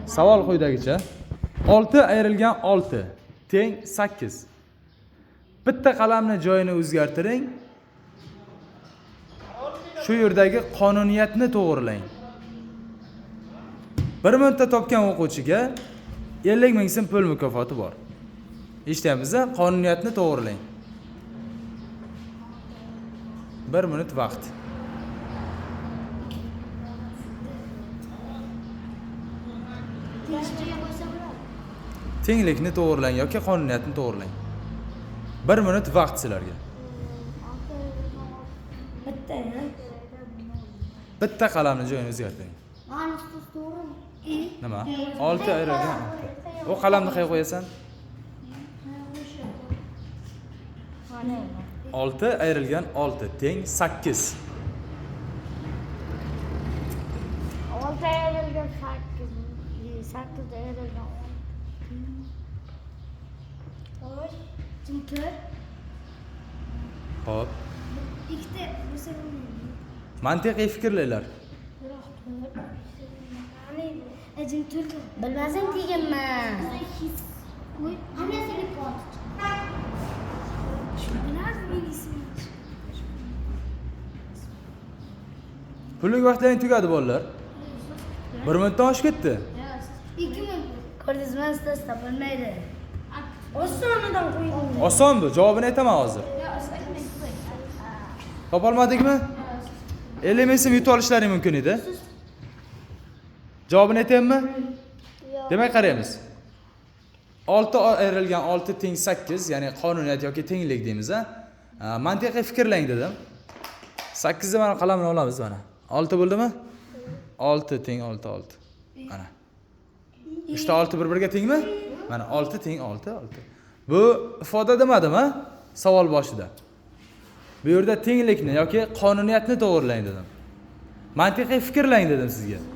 Savol quyidagicha. 6 ayrilgan 6 teng 8. Bitta qalamni joyini o'zgartiring. Shu yerdagi qonuniyatni to'g'rilang. 1 minutda topgan o'quvchiga 50 ming so'm pul mukofoti bor. Eshityapmiz-a? Qonuniyatni to'g'rilang. 1 minut vaqt. Tenglikni to'g'rilang yoki qonuniyatni to'g'rilang. 1 minut vaqt sizlarga. Bitta qalamni joyini o'zgartiring. Nima? 6 ayrilgan 6. O qalamni qayerga qo'yasan? 6 ayrilgan 6 teng 8. 6 ayrilgan 8. 8 ayrilgan 10. Çünkü Xo'p. ikkita bo'lsa Mantiqiy fikrlaylar. bilmasang deganman. Hammasiga pot. Pullik vaqtlaring tugadi bolalar. 1 minutdan oshib ketdi. 2 minut. Ko'rdingizmi, siz topilmaydi. Osonidan qo'ying. Oson bu. Javobini aytaman hozir. Topolmadingmi? 50 ming so'm yutib olishlaring mumkin edi. Javobini aytayapmi? Demak qaraymiz. 6 ayrilgan 6 teng 8, ya'ni qonuniyat yoki tenglik deymiz a. Mantiqiy fikrlang dedim. 8 ni mana qalamini olamiz mana. 6 bo'ldimi? 6 teng 6 6. Mana. 3 ta 6 bir-biriga tengmi? Mana 6 teng 6 6. Bu ifoda demadim-a? Savol boshida. Bu yerda tenglikni yoki qonuniyatni to'g'rilang dedim. Mantiqiy fikrlang dedim sizga.